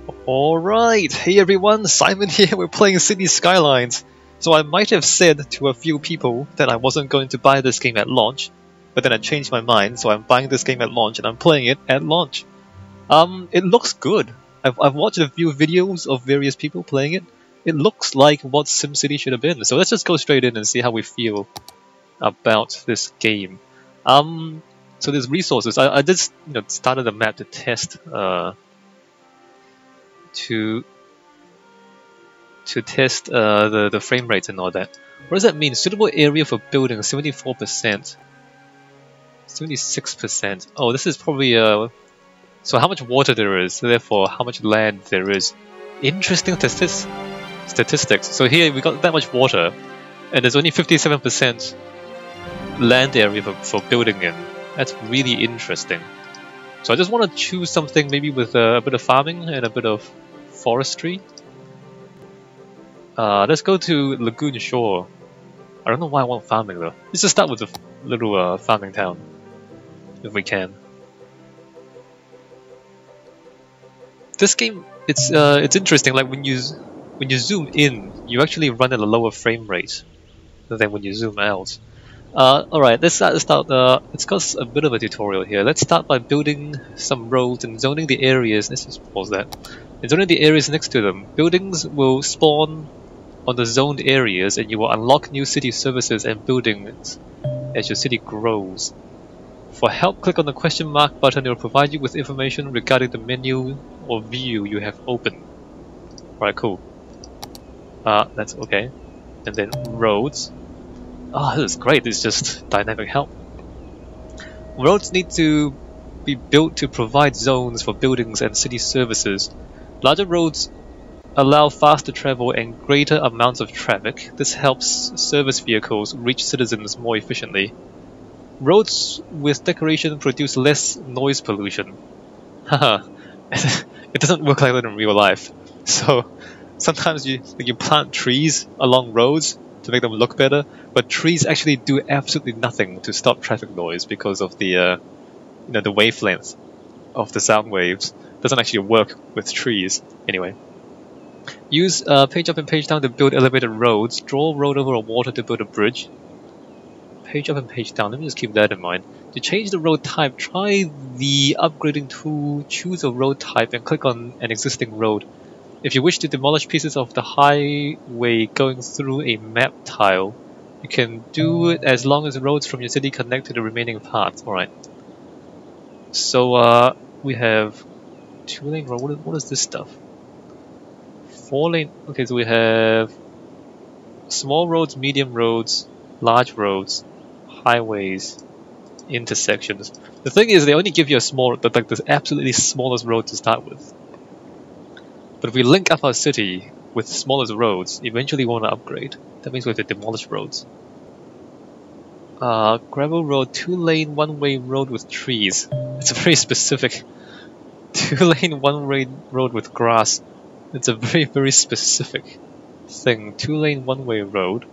Alright, hey everyone, Simon here, we're playing City Skylines. So I might have said to a few people that I wasn't going to buy this game at launch, but then I changed my mind, so I'm buying this game at launch and I'm playing it at launch. It looks good. I've watched a few videos of various people playing it. It looks like what SimCity should have been, so let's just go straight in and see how we feel about this game. So there's resources. I just started the map to test to test the frame rates and all that. What does that mean? Suitable area for building 74%, 76%. Oh, this is probably so how much water there is, therefore how much land there is. Interesting statistics. So here we got that much water, and there's only 57% land area for building in. That's really interesting. So I just want to choose something maybe with a bit of farming and a bit of forestry. Let's go to Lagoon Shore. I don't know why I want farming though. Let's just start with a little farming town, if we can. This game, it's interesting. Like when you zoom in, you actually run at a lower frame rate than when you zoom out. Alright, let's start. It's got a bit of a tutorial here. Let's start by building some roads and zoning the areas. Let's just pause that. And zoning the areas next to them. Buildings will spawn on the zoned areas, and you will unlock new city services and buildings as your city grows. For help, click on the question mark button. It will provide you with information regarding the menu or view you have open. Alright, cool. That's okay. And then roads. Oh, this is great. This is just dynamic help. Roads need to be built to provide zones for buildings and city services. Larger roads allow faster travel and greater amounts of traffic. This helps service vehicles reach citizens more efficiently. Roads with decoration produce less noise pollution. Haha, it doesn't work like that in real life. So sometimes you plant trees along roads to make them look better, but trees actually do absolutely nothing to stop traffic noise because of the the wavelength of the sound waves. Doesn't actually work with trees. Anyway, use page up and page down to build elevated roads. Draw a road over a water to build a bridge. Page up and page down. Let me just keep that in mind. To change the road type, try the upgrading tool. Choose a road type and click on an existing road. If you wish to demolish pieces of the highway going through a map tile, you can do it as long as the roads from your city connect to the remaining parts. Alright. So we have 2-lane road. What is this stuff? 4-lane. Okay, so we have small roads, medium roads, large roads, highways, intersections. The thing is, they only give you a small, like the absolutely smallest road to start with. But if we link up our city with smallest roads, eventually we want to upgrade. That means we have to demolish roads. Gravel road, 2-lane, 1-way road with trees. It's a very specific. 2-lane, 1-way road with grass. It's a very, very specific thing. 2-lane, 1-way road.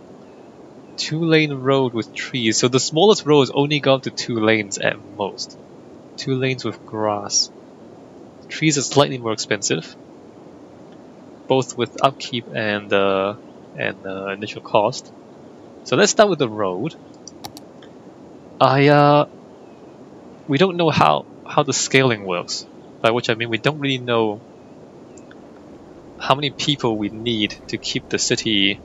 2-lane road with trees. So the smallest roads only go up to 2 lanes at most. 2 lanes with grass. Trees are slightly more expensive, both with upkeep and initial cost. So let's start with the road. We don't know how the scaling works, by which I mean we don't really know how many people we need to keep the city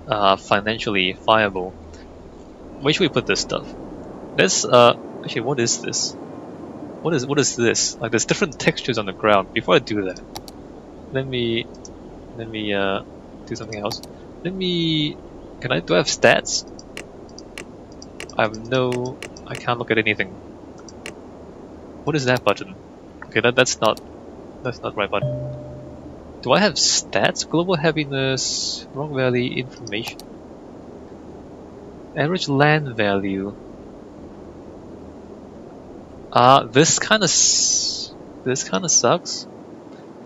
financially viable. Where should we put this stuff? Let's actually, what is this? What is this? Like, there's different textures on the ground. Before I do that, let me do something else. Do I have stats? I can't look at anything. What is that button? Okay, that's not the right button. Do I have stats? Global heaviness, rock valley, information. Average land value. This kind of sucks.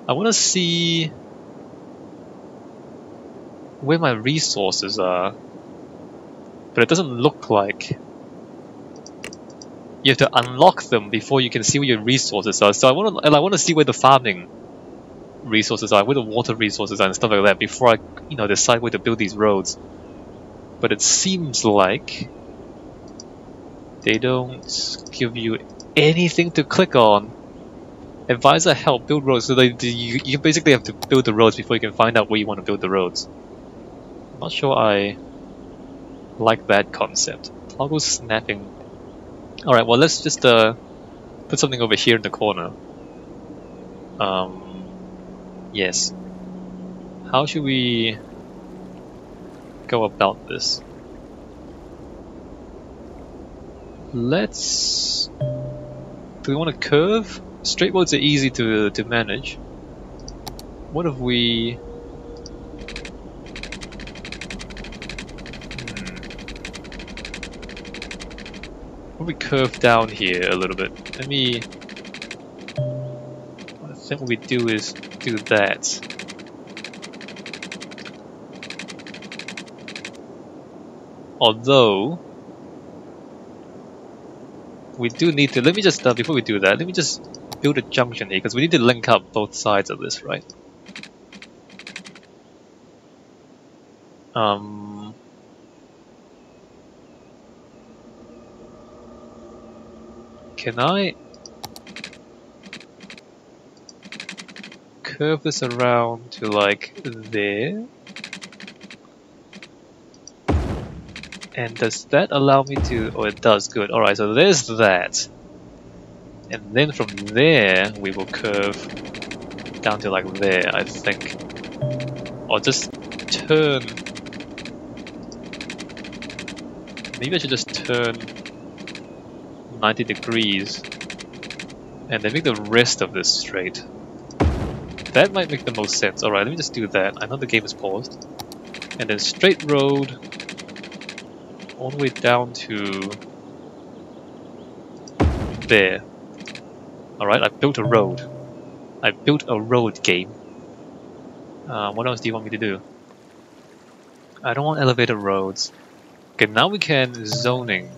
I want to see where my resources are, but it doesn't look like you have to unlock them before you can see where your resources are. So I want to see where the farming resources are, where the water resources are and stuff like that before I, decide where to build these roads. But it seems like they don't give you anything to click on. Advisor help build roads, so you basically have to build the roads before you can find out where you want to build the roads. I'm not sure I like that concept. Toggle snapping. Alright, well let's just put something over here in the corner. Yes. How should we go about this? Let's... Do we want to curve? Straight roads are easy to manage. What if we... What if we curve down here a little bit? I think what we do is do that. Although we do need to, let me just, before we do that, let me just build a junction here, because we need to link up both sides of this, right? Can I curve this around to like there? And does that allow me to... Oh, it does, good. Alright, so there's that. And then from there, we will curve down to like there, I think. Or just turn... Maybe I should just turn 90 degrees and then make the rest of this straight. That might make the most sense. Alright, let me just do that. I know the game is paused. And then straight road all the way down to there. Alright, I built a road. I built a road, game. What else do you want me to do? I don't want elevated roads. Okay, now we can zoning.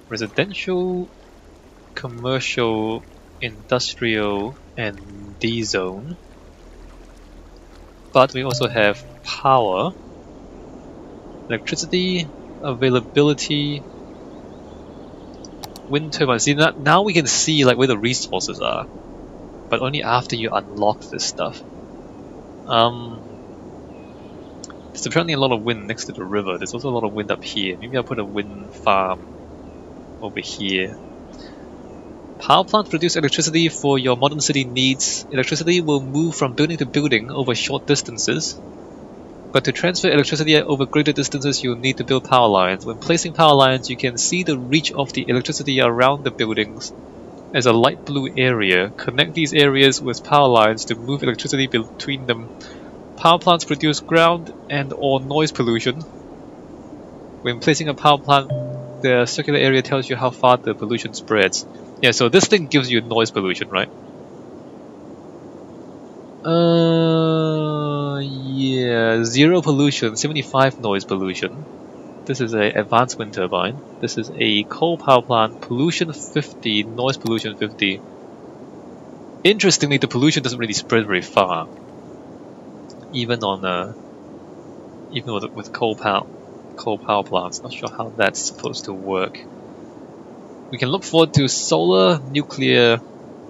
Residential, commercial, industrial, and D-zone. But we also have power, electricity, availability, wind turbines. See, now we can see like where the resources are, but only after you unlock this stuff. There's apparently a lot of wind next to the river. There's also a lot of wind up here. Maybe I'll put a wind farm over here. Power plants produce electricity for your modern city needs. Electricity will move from building to building over short distances. But to transfer electricity over greater distances, you'll need to build power lines. When placing power lines, you can see the reach of the electricity around the buildings as a light blue area. Connect these areas with power lines to move electricity between them. Power plants produce ground and or noise pollution. When placing a power plant, the circular area tells you how far the pollution spreads. Yeah, so this thing gives you noise pollution, right? Yeah, 0 pollution, 75 noise pollution. This is a advanced wind turbine. This is a coal power plant, pollution 50, noise pollution 50. Interestingly, the pollution doesn't really spread very far. Even on even with coal power plants. Not sure how that's supposed to work. We can look forward to solar, nuclear,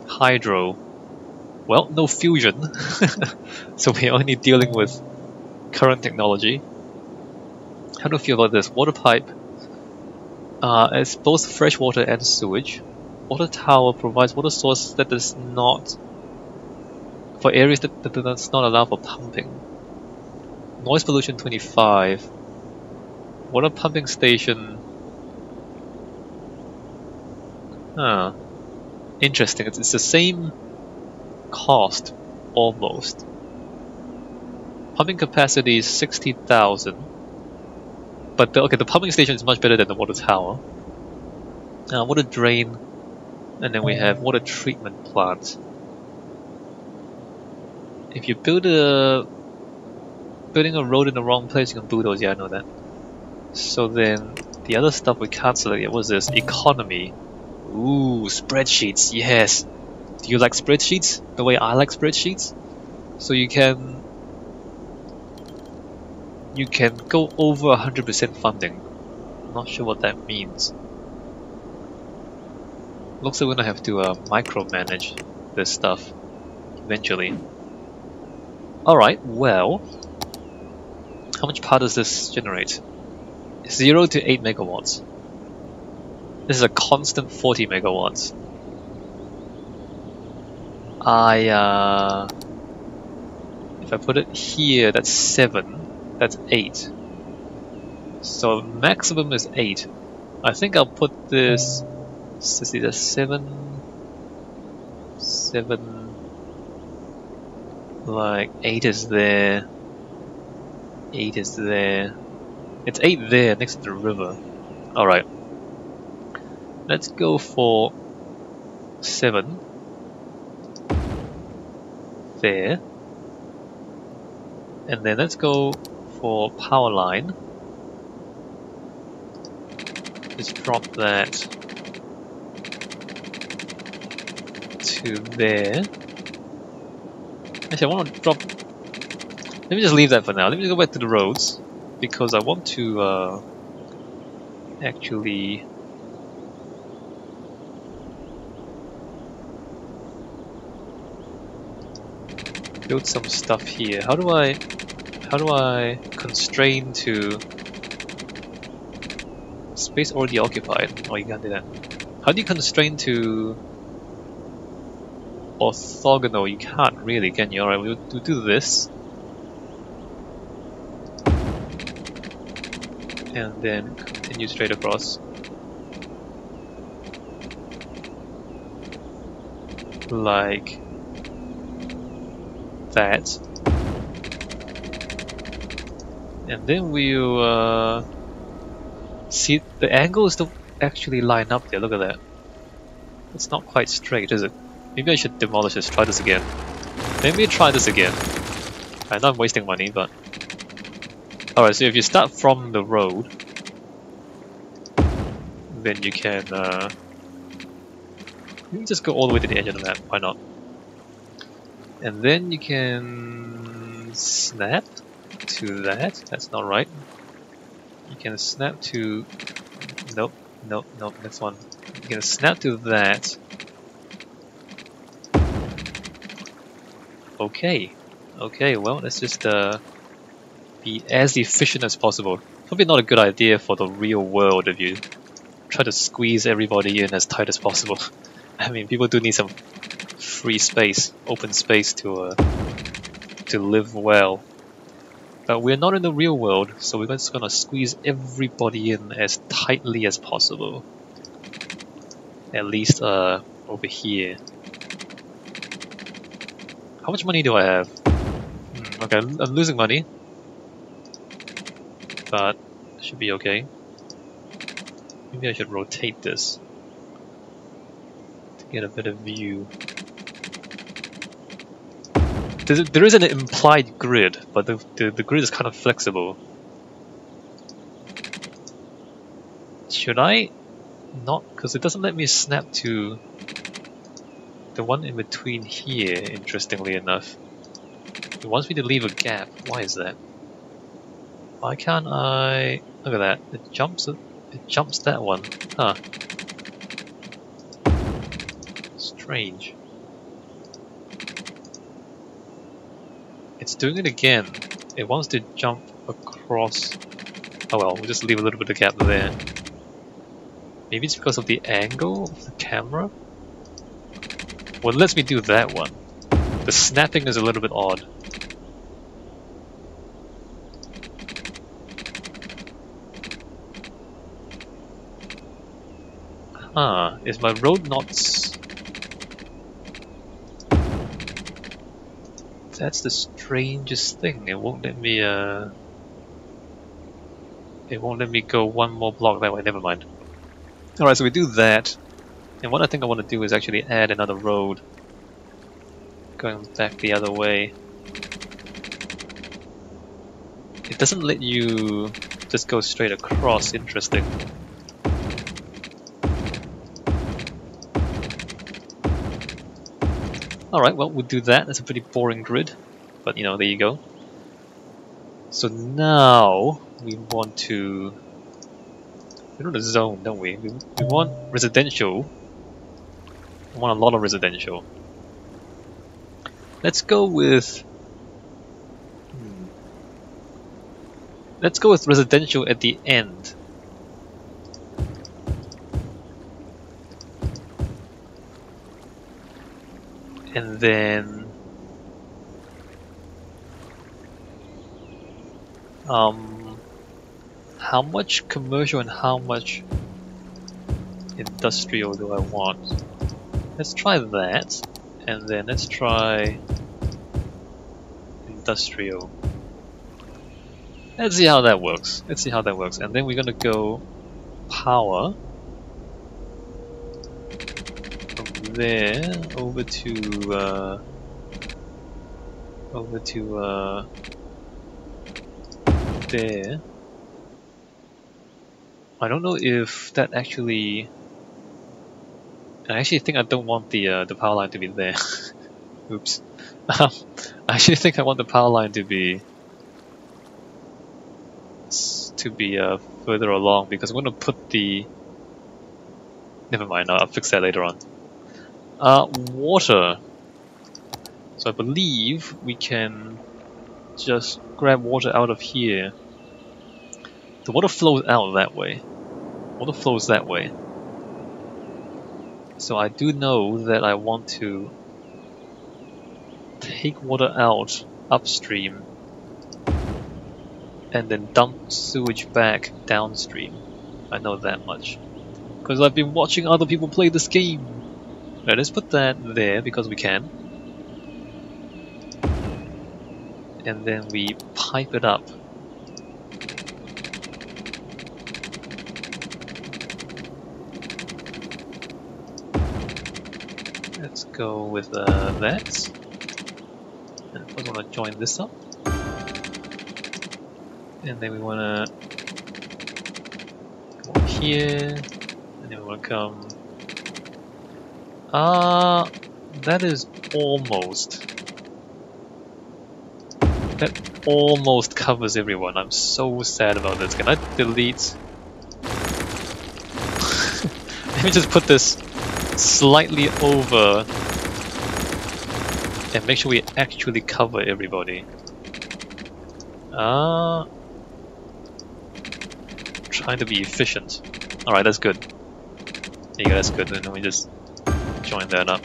hydro. Well, no fusion, so we're only dealing with current technology. How do you feel about this? Water pipe. It's both fresh water and sewage. Water tower provides water source that does not... for areas that does not allow for pumping. Noise pollution 25. Water pumping station. Huh. Interesting. It's the same cost, almost. Pumping capacity is 60,000. But the pumping station is much better than the water tower. Water drain, and then we have water treatment plant. If you building a road in the wrong place, you can bulldoze. Yeah, I know that. So then the other stuff we can't select yet. What's this? Economy. Ooh, spreadsheets. Yes. Do you like spreadsheets the way I like spreadsheets? So you can go over 100% funding. I'm not sure what that means. Looks like we're gonna have to micromanage this stuff eventually. Alright, well, how much power does this generate? 0 to 8 megawatts. This is a constant 40 megawatts. If I put it here, that's 7, that's 8. So maximum is 8. I think I'll put this, let's see, that's 7, like 8 is there, 8 is there, it's 8 there next to the river. Alright, let's go for 7 there, and then let's go for power line. Just drop that to there. Actually, I want to drop. Let me just leave that for now. Let me go back to the roads because I want to actually build some stuff here. How do I constrain to space already occupied? Oh, you can't do that. How do you constrain to orthogonal? You can't really, can you? Alright, we'll do this. And then continue straight across. Like that. And then we'll see, the angles don't actually line up there, look at that. It's not quite straight, is it? Maybe I should demolish this, try this again. Maybe try this again. I know I'm wasting money, but... Alright, so if you start from the road, then you can you can just go all the way to the edge of the map, why not? And then you can snap to that, that's not right. You can snap to... Nope, next one. You can snap to that. Okay, well, let's just be as efficient as possible. Probably not a good idea for the real world if you try to squeeze everybody in as tight as possible. I mean, people do need some free space, open space to live well. But we're not in the real world, so we're just gonna squeeze everybody in as tightly as possible. At least over here. How much money do I have? Okay, I'm losing money. But it should be okay. Maybe I should rotate this to get a better view. There is an implied grid, but the grid is kind of flexible. Should I not? Because it doesn't let me snap to the one in between here, interestingly enough. It wants me to leave a gap. Why is that? Why can't I... Look at that. It jumps that one. Huh. Strange. It's doing it again. It wants to jump across... Oh well, we'll just leave a little bit of gap there. Maybe it's because of the angle of the camera? Well, it lets me do that one. The snapping is a little bit odd. Huh, is my road not... That's the strangest thing. It won't let me go one more block that way, never mind. Alright, so we do that. And what I think I want to do is actually add another road going back the other way. It doesn't let you just go straight across, interesting. Alright, well, we'll do that. That's a pretty boring grid. But, you know, there you go. So now we want to... We want a zone, don't we? We want residential. We want a lot of residential. Let's go with... Let's go with residential at the end. And then... how much commercial and how much industrial do I want? Let's try that, and then let's try industrial. Let's see how that works. Let's see how that works. And then we're gonna go power from there over to there. I don't know if that actually... I actually think I don't want the power line to be there. Oops. I actually think I want the power line to be further along, because I'm going to put the... Never mind, I'll fix that later on. Water. So I believe we can just grab water out of here. The water flows out that way. Water flows that way. So I do know that I want to take water out upstream and then dump sewage back downstream. I know that much, because I've been watching other people play this game. Right, let's put that there because we can. And then we pipe it up. Let's go with that. And first I want to join this up. And then we want to come here. And then we want to come... that is almost... That almost covers everyone. I'm so sad about this. Can I delete? Let me just put this slightly over and make sure we actually cover everybody. Trying to be efficient. Alright, that's good. There you go, that's good. And then we just join that up.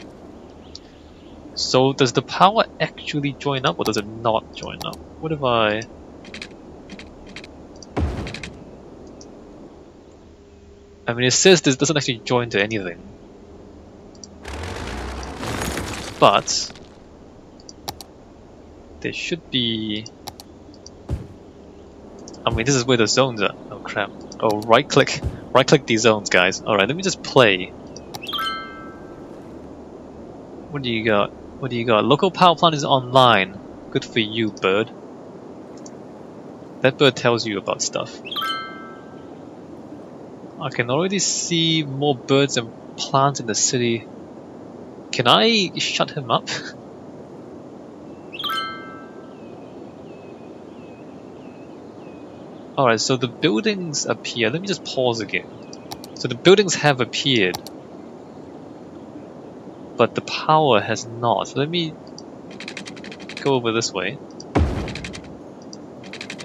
So does the power actually join up or does it not join up? What if I... I mean, it says this doesn't actually join to anything. But there should be... I mean, this is where the zones are. Oh crap. Oh, right click these zones, guys. Alright, let me just play. What do you got? What do you got? Local power plant is online. Good for you, bird. That bird tells you about stuff. I can already see more birds and plants in the city. Can I shut him up? Alright, so the buildings appear. Let me just pause again. So the buildings have appeared, but the power has not. So let me go over this way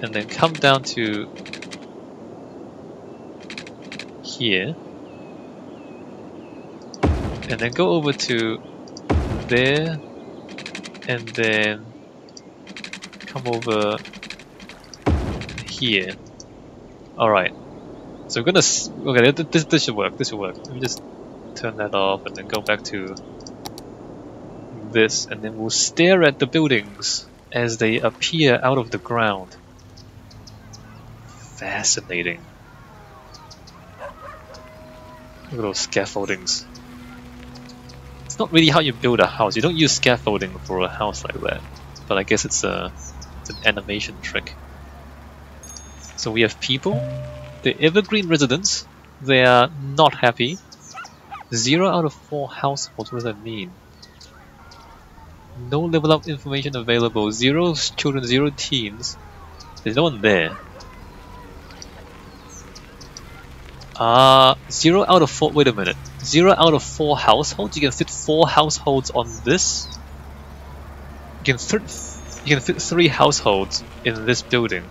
and then come down to here and then go over to there and then come over here. Alright, so we're gonna okay, this should work. This should work. Let me just turn that off and then go back to this, and then we'll stare at the buildings as they appear out of the ground. Fascinating. Look at those scaffoldings. It's not really how you build a house. You don't use scaffolding for a house like that, but I guess it's an animation trick. So we have people, the evergreen residents. They are not happy. 0 out of 4 households. What does that mean? No level up information available. 0 children, 0 teens. There's no one there. 0 out of 4. Wait a minute. 0 out of 4 households. You can fit 4 households on this. You can fit 3 households in this building.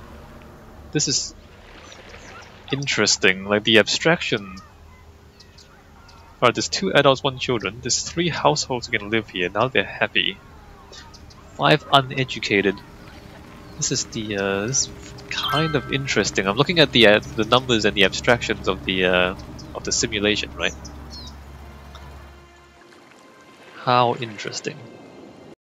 This is interesting. Like the abstraction. Alright, there's 2 adults, 1 children. There's 3 households who can live here. Now they're happy. 5 uneducated. This is this is kind of interesting. I'm looking at the numbers and the abstractions of the simulation, right? How interesting.